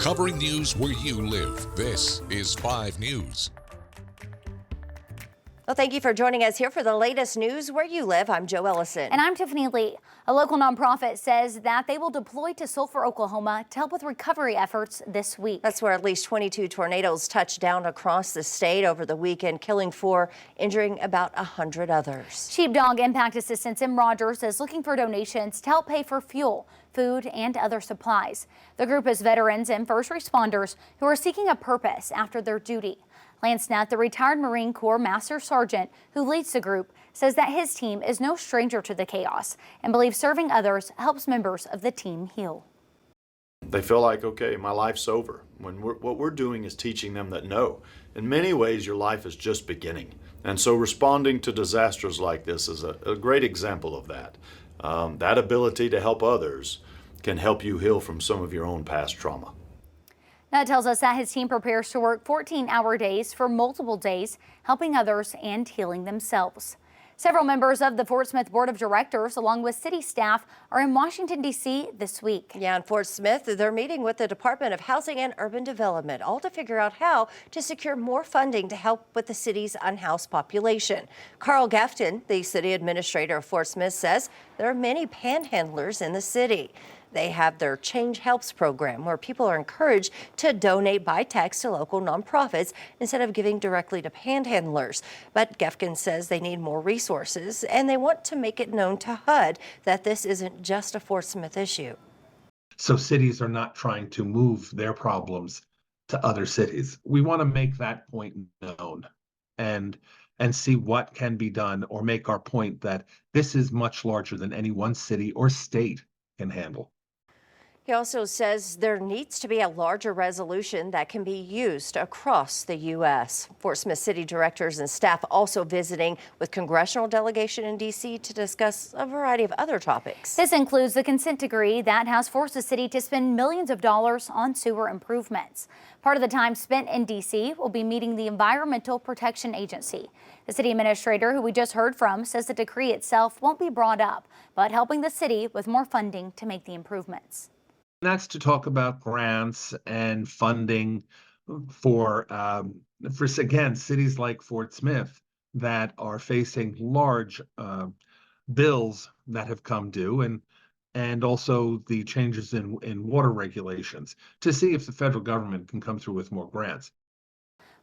Covering news where you live. This is 5 News. Well, thank you for joining us here for the latest news where you live. I'm Joe Ellison. And I'm Tiffany Lee. A local nonprofit says that they will deploy to Sulphur, Oklahoma to help with recovery efforts this week. That's where at least 22 tornadoes touched down across the state over the weekend, killing 4, injuring about 100 others. Sheepdog Impact Assistance in Rogers is looking for donations to help pay for fuel, food, and other supplies. The group is veterans and first responders who are seeking a purpose after their duty. Lance Nutt, the retired Marine Corps Master Sergeant who leads the group, says that his team is no stranger to the chaos and believes serving others helps members of the team heal. They feel like, okay, my life's over. What we're doing is teaching them that no, in many ways your life is just beginning. And so responding to disasters like this is a great example of that. That ability to help others can help you heal from some of your own past trauma. That tells us that his team prepares to work 14-hour days for multiple days, helping others and healing themselves. Several members of the Fort Smith Board of Directors, along with city staff, are in Washington, D.C. this week. Yeah, in Fort Smith, they're meeting with the Department of Housing and Urban Development, all to figure out how to secure more funding to help with the city's unhoused population. Carl Gafton, the city administrator of Fort Smith, says there are many panhandlers in the city. They have their Change Helps program, where people are encouraged to donate by text to local nonprofits instead of giving directly to panhandlers. But Gefkin says they need more resources, and they want to make it known to HUD that this isn't just a Fort Smith issue. So cities are not trying to move their problems to other cities. We want to make that point known and see what can be done, or make our point that this is much larger than any one city or state can handle. He also says there needs to be a larger resolution that can be used across the U.S. Fort Smith city directors and staff also visiting with congressional delegation in D.C. to discuss a variety of other topics. This includes the consent decree that has forced the city to spend millions of dollars on sewer improvements. Part of the time spent in D.C. will be meeting the Environmental Protection Agency. The city administrator, who we just heard from, says the decree itself won't be brought up, but helping the city with more funding to make the improvements. That's to talk about grants and funding for again, cities like Fort Smith that are facing large bills that have come due, and also the changes in water regulations, to see if the federal government can come through with more grants.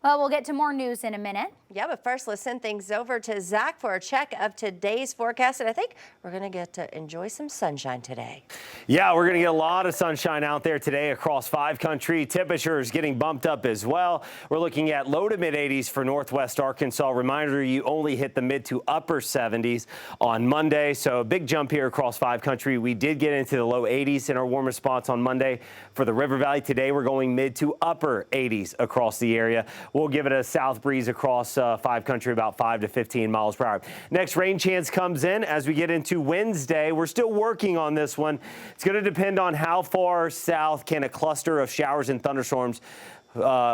Well, we'll get to more news in a minute. Yeah, but first, let's send things over to Zach for a check of today's forecast. And I think we're going to get to enjoy some sunshine today. Yeah, we're going to get a lot of sunshine out there today across 5 country. Temperatures getting bumped up as well. We're looking at low to mid 80s for northwest Arkansas. Reminder, you only hit the mid to upper 70s on Monday. So a big jump here across 5 country. We did get into the low 80s in our warmest spots on Monday. For the River Valley today, we're going mid to upper 80s across the area. We'll give it a south breeze across 5 country, about 5 to 15 miles per hour. Next rain chance comes in as we get into Wednesday. We're still working on this one. It's going to depend on how far south can a cluster of showers and thunderstorms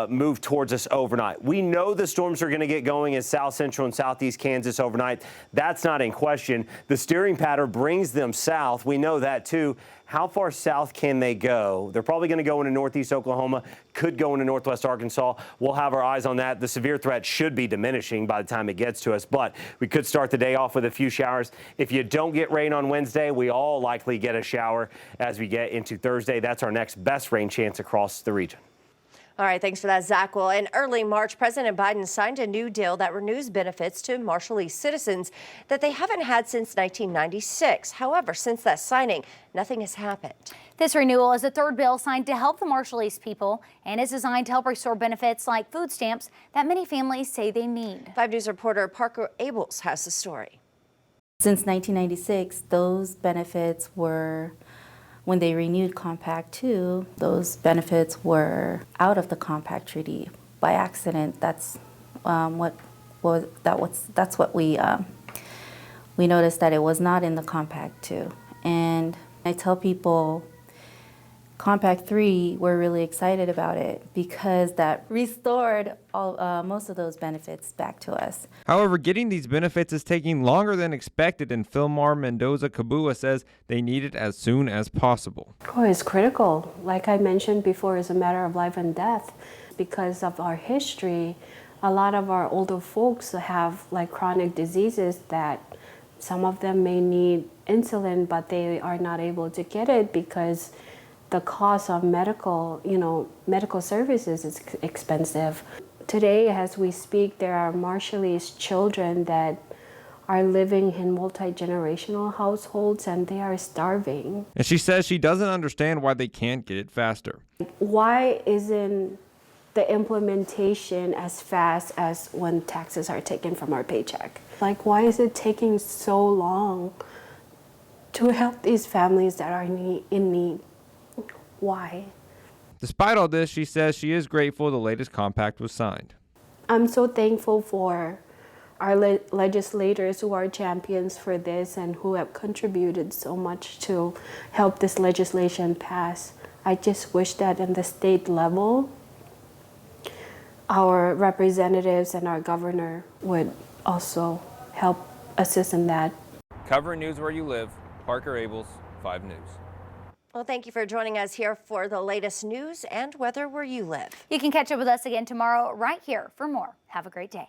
move towards us overnight. We know the storms are going to get going in south central and southeast Kansas overnight. That's not in question. The steering pattern brings them south. We know that too. How far south can they go? They're probably going to go into northeast Oklahoma, could go into northwest Arkansas. We'll have our eyes on that. The severe threat should be diminishing by the time it gets to us, but we could start the day off with a few showers. If you don't get rain on Wednesday, we all likely get a shower as we get into Thursday. That's our next best rain chance across the region. All right, thanks for that, Zach. Well, in early March, President Biden signed a new deal that renews benefits to Marshallese citizens that they haven't had since 1996. However, since that signing, nothing has happened. This renewal is the third bill signed to help the Marshallese people and is designed to help restore benefits like food stamps that many families say they need. 5 News reporter Parker Abels has the story. Since 1996, those benefits were, when they renewed Compact 2, those benefits were out of the Compact Treaty by accident. That's what we noticed, that it was not in the Compact 2. And I tell people Compact 3, we're really excited about it because that restored most of those benefits back to us. However, getting these benefits is taking longer than expected, and Philmar Mendoza Kabua says they need it as soon as possible. Oh, it's critical. Like I mentioned before, it's a matter of life and death. Because of our history, a lot of our older folks have like chronic diseases that some of them may need insulin, but they are not able to get it because the cost of medical services is expensive. Today, as we speak, there are Marshallese children that are living in multi-generational households and they are starving. And she says she doesn't understand why they can't get it faster. Why isn't the implementation as fast as when taxes are taken from our paycheck? Like, why is it taking so long to help these families that are in need? Why? Despite all this, she says she is grateful the latest compact was signed. I'm so thankful for our legislators who are champions for this and who have contributed so much to help this legislation pass. I just wish that in the state level, our representatives and our governor would also help assist in that. Covering news where you live, Parker Abels, 5 News. Well, thank you for joining us here for the latest news and weather where you live. You can catch up with us again tomorrow right here for more. Have a great day.